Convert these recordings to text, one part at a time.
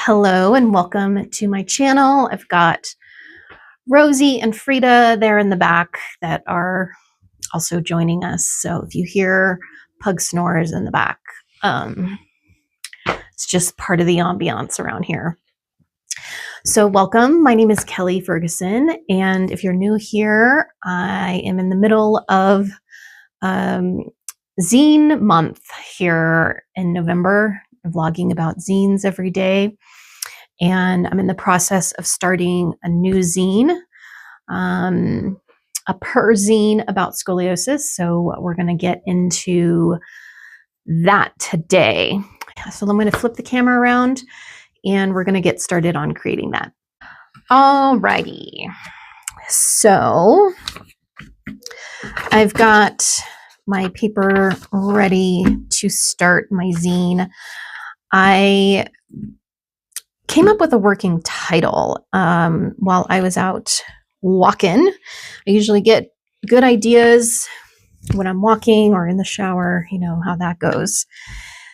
Hello and welcome to my channel. I've got Rosie and Frida there in the back that are also joining us. So if you hear pug snores in the back, it's just part of the ambiance around here. So welcome. My name is Kelly Ferguson, and if you're new here, I am in the middle of Zine month here in November, vlogging about zines every day. And I'm in the process of starting a new zine, a per zine about scoliosis. So we're going to get into that today. So I'm going to flip the camera around and we're going to get started on creating that. Alrighty. So I've got my paper ready to start my zine. I came up with a working title while I was out walking. I usually get good ideas when I'm walking or in the shower, you know how that goes.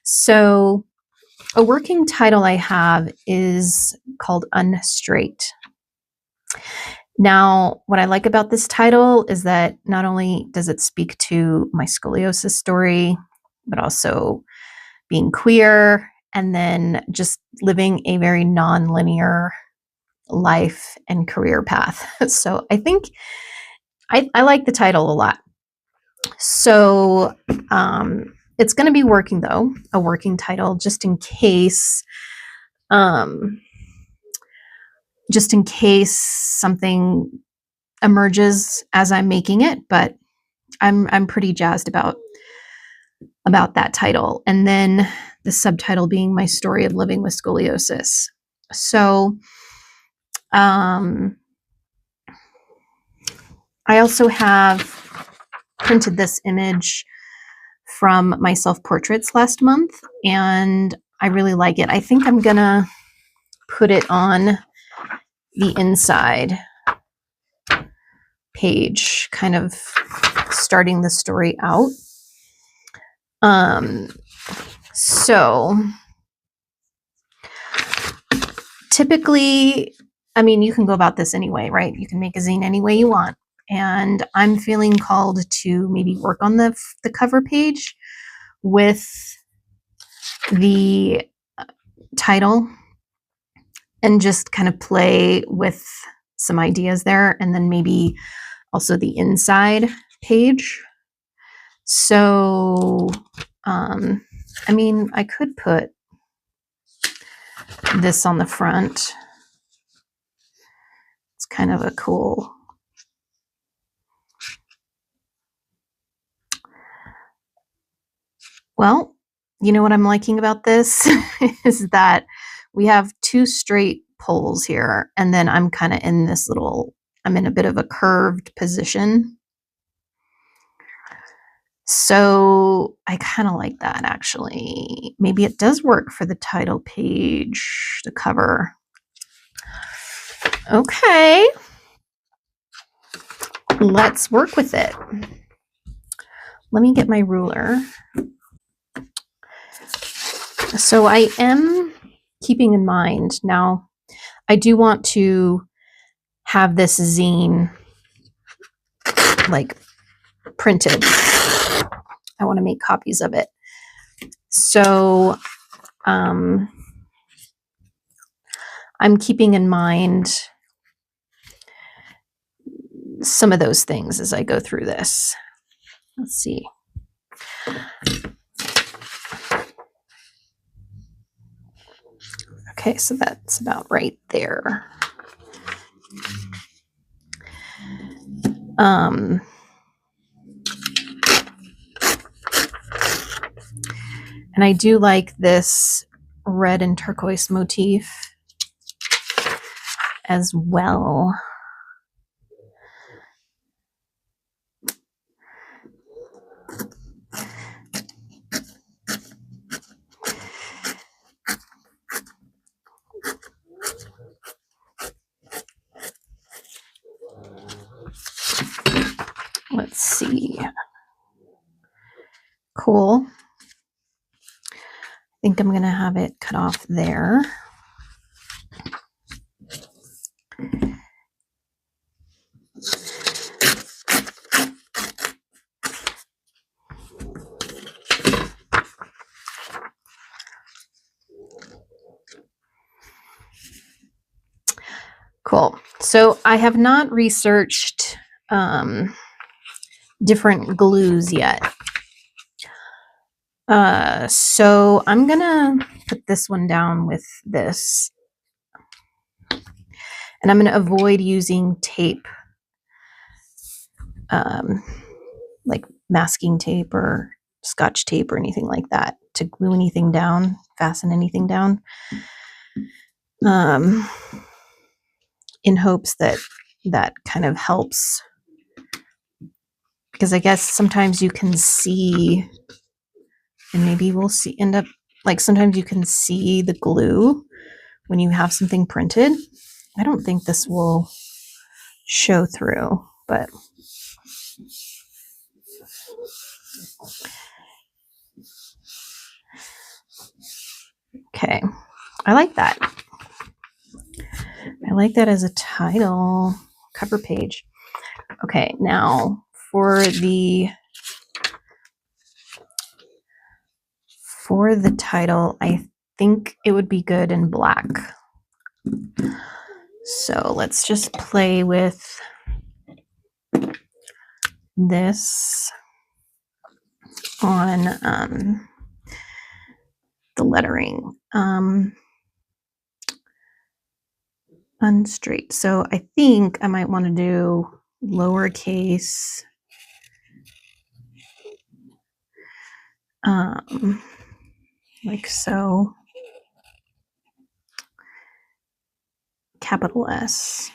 So a working title I have is called unStraight. Now, what I like about this title is that not only does it speak to my scoliosis story, but also being queer, and then just living a very non-linear life and career path. So I think I like the title a lot. So it's going to be working though, a working title, just in case something emerges as I'm making it. But I'm pretty jazzed about that title. And then the subtitle being my story of living with scoliosis. So I also have printed this image from my self-portraits last month, and I really like it. I think I'm gonna put it on the inside page, kind of starting the story out. So typically, I mean, you can go about this anyway, right? You can make a zine any way you want. And I'm feeling called to maybe work on the cover page with the title and just kind of play with some ideas there, and then maybe also the inside page. So, I mean, I could put this on the front. It's kind of a cool, well, you know what I'm liking about this is that we have two straight poles here, and then I'm kind of in this little, I'm in a bit of a curved position. So I kind of like that, actually. Maybe it does work for the title page, the cover. Okay. Let's work with it. Let me get my ruler. So I am keeping in mind, now I do want to have this zine like printed. I want to make copies of it. So I'm keeping in mind some of those things as I go through this. Let's see. Okay, so that's about right there. And I do like this red and turquoise motif as well. Let's see. Cool. I think I'm going to have it cut off there. Cool. So I have not researched different glues yet. So I'm gonna put this one down with this. And I'm gonna avoid using tape, like masking tape or Scotch tape or anything like that to glue anything down, fasten anything down. In hopes that that kind of helps, because I guess sometimes you can see, and maybe we'll see, end up like sometimes you can see the glue when you have something printed. I don't think this will show through, but okay. I like that. I like that as a title cover page. Okay, now for the title, I think it would be good in black. So let's just play with this on the lettering. Unstraight. So I think I might want to do lowercase like so, capital S.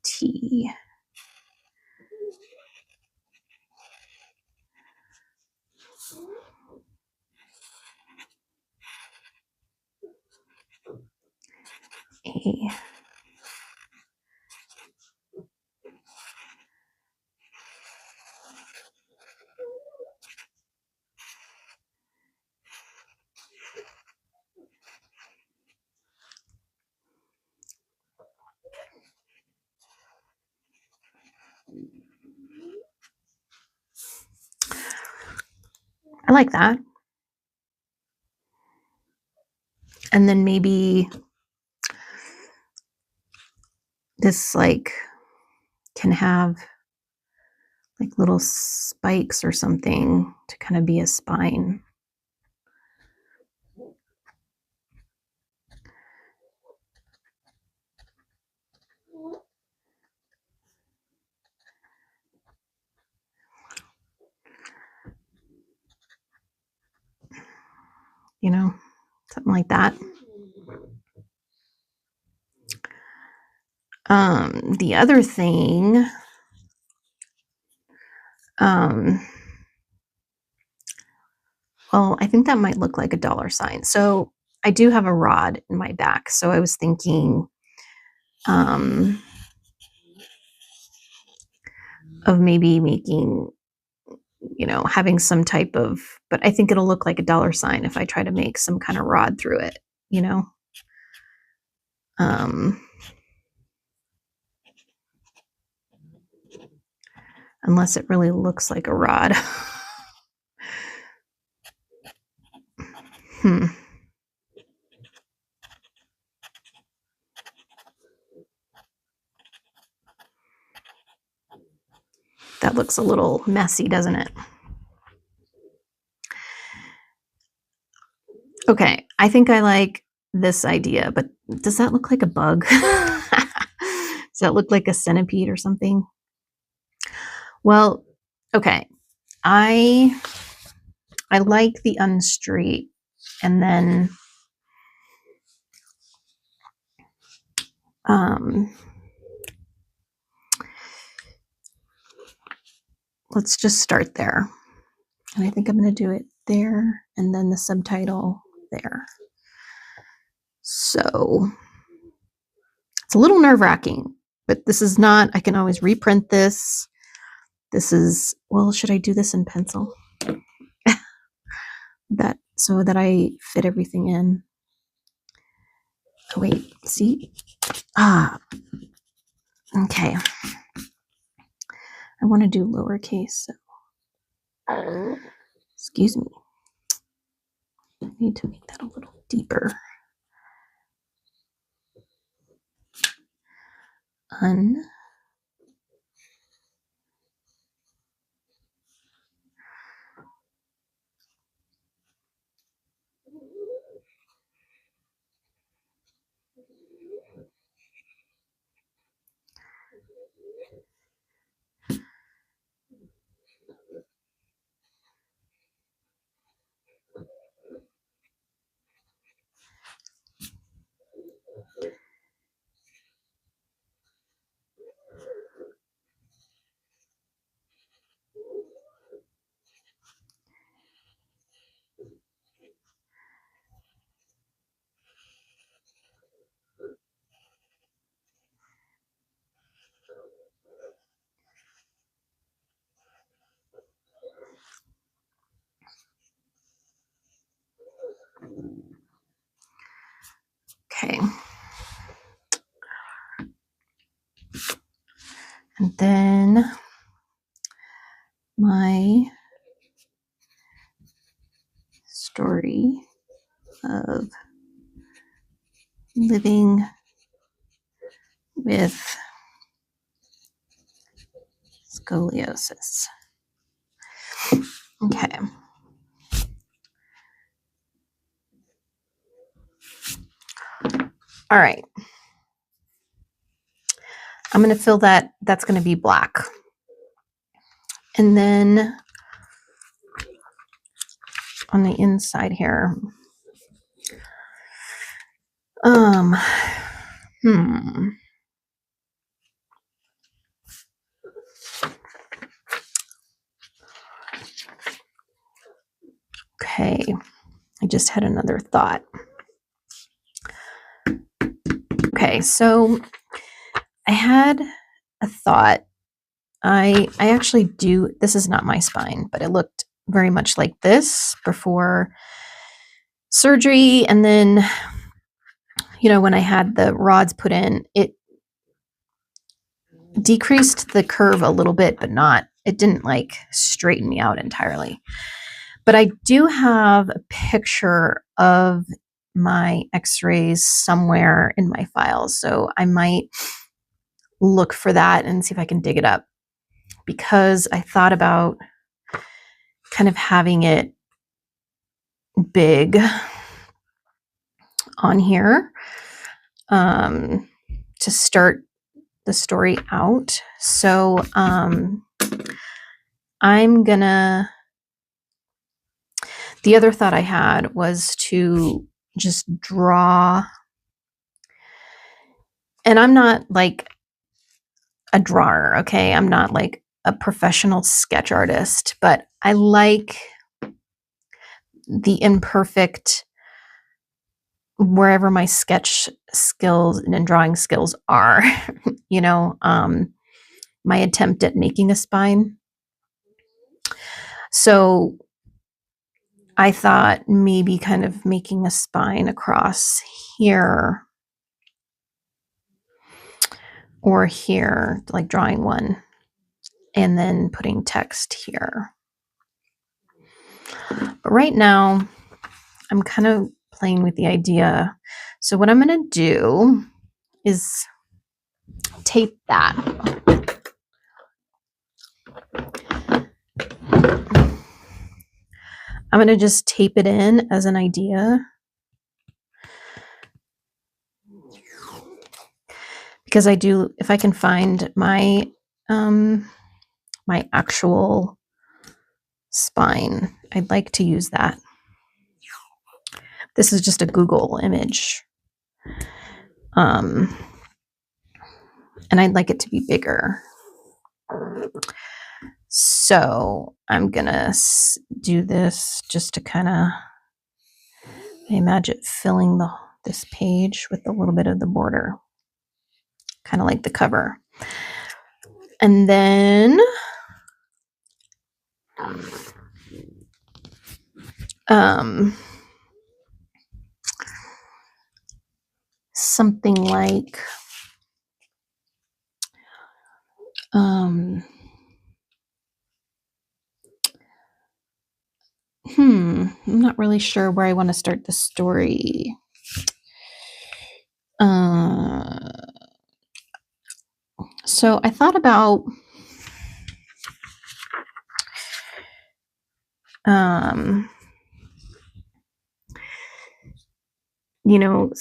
T. A. I like that. And then maybe this like can have like little spikes or something to kind of be a spine. You know, something like that. The other thing, well, I think that might look like a $sign. So I do have a rod in my back. So I was thinking of maybe making, you know, having some type of, but I think it'll look like a $sign if I try to make some kind of rod through it, you know? Unless it really looks like a rod. That looks a little messy, doesn't it? Okay, I think I like this idea, but does that look like a bug? Does that look like a centipede or something? Well, okay. I like the unstraight, and then let's just start there. And I think I'm going to do it there and then the subtitle there. So it's a little nerve-wracking, but this is not, I can always reprint this. This is, well, should I do this in pencil? That so that I fit everything in. Oh, wait, see? Okay. I want to do lowercase. So. Excuse me. I need to make that a little deeper. Okay. And then my story of living with scoliosis. Okay. All right. I'm going to fill that. That's going to be black. And then on the inside here, Okay. I just had another thought. Okay, so I had a thought. I actually do, this is not my spine, but it looked very much like this before surgery. And then, you know, when I had the rods put in, it decreased the curve a little bit, but not, it didn't like straighten me out entirely. But I do have a picture of my x-rays somewhere in my files. So I might look for that and see if I can dig it up, because I thought about kind of having it big on here to start the story out. So I'm gonna, the other thought I had was to just draw, and I'm not like a drawer, okay? I'm not like a professional sketch artist, but I like the imperfect, wherever my sketch skills and drawing skills are, you know, my attempt at making a spine. So I thought maybe kind of making a spine across here or here, like drawing one and then putting text here. But right now, I'm kind of playing with the idea. So what I'm going to do is tape that. I'm going to just tape it in as an idea, because I do, if I can find my my actual spine, I'd like to use that. This is just a Google image. And I'd like it to be bigger. So I'm gonna do this just to kind of imagine filling this page with a little bit of the border, kind of like the cover. And then something like, I'm not really sure where I want to start the story. So I thought about you know,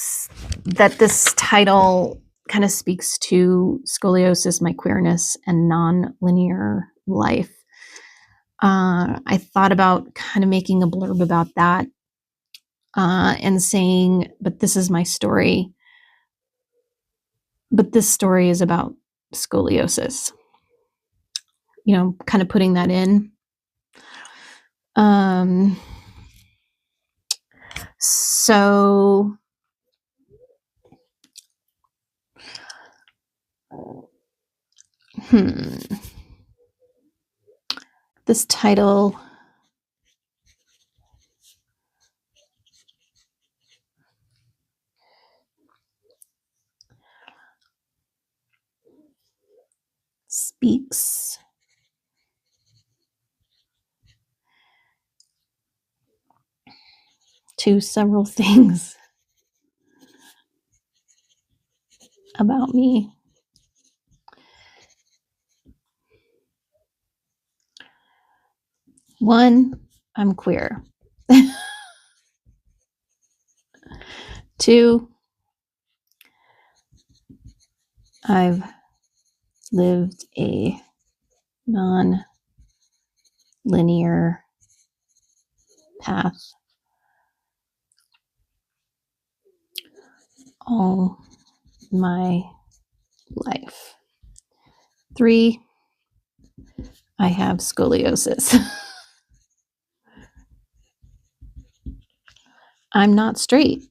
that this title kind of speaks to scoliosis, my queerness, and non-linear life. I thought about kind of making a blurb about that and saying, but this is my story. But this story is about scoliosis. You know, kind of putting that in. So this title speaks to several things about me. One, I'm queer. Two, I've lived a non-linear path all my life. Three, I have scoliosis. I'm not straight.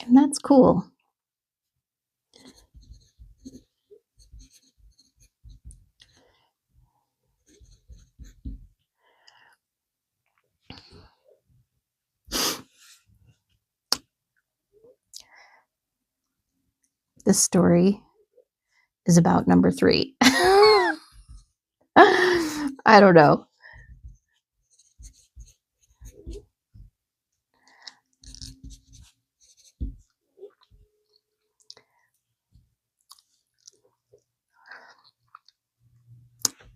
And that's cool. This story is about number 3. I don't know.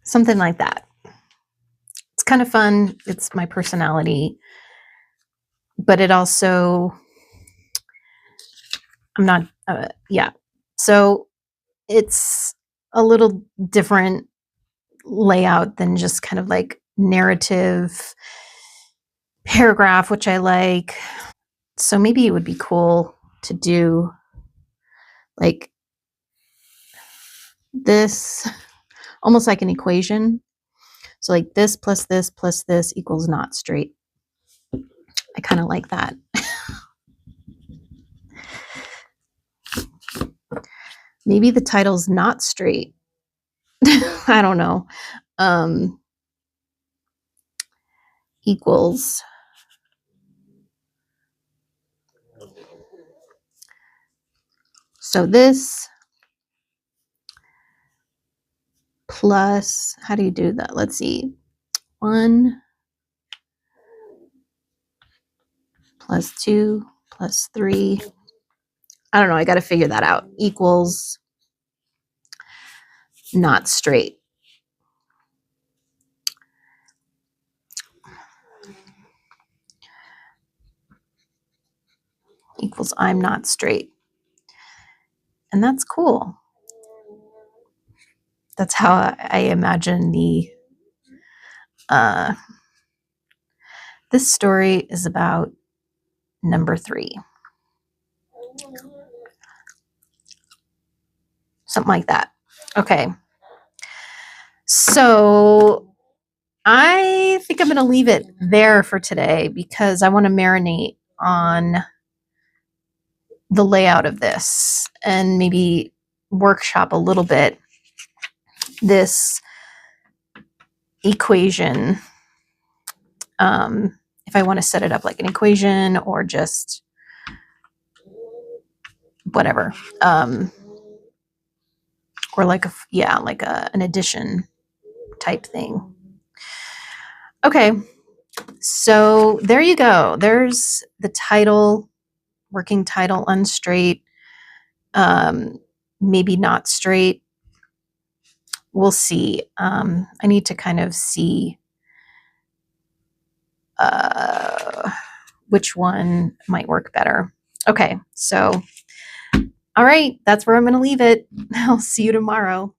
Something like that. It's kind of fun. It's my personality. But it also, I'm not, yeah. So it's a little different layout than just kind of like narrative paragraph, which I like. So maybe it would be cool to do like this, almost like an equation. So like this plus this plus this equals not straight. I kind of like that. Maybe the title's not straight. I don't know. Equals so this plus, how do you do that? Let's see. 1 plus 2 plus 3. I don't know. I got to figure that out. Equals not straight. Equals I'm not straight. And that's cool. That's how I imagine the this story is about number 3. Something like that. Okay. So I think I'm going to leave it there for today because I want to marinate on the layout of this and maybe workshop a little bit this equation. If I want to set it up like an equation or just whatever. Or like an addition type thing. Okay, so there you go. There's the title, working title, unstraight, maybe not straight. We'll see. I need to kind of see which one might work better. Okay, so all right, that's where I'm going to leave it. I'll see you tomorrow.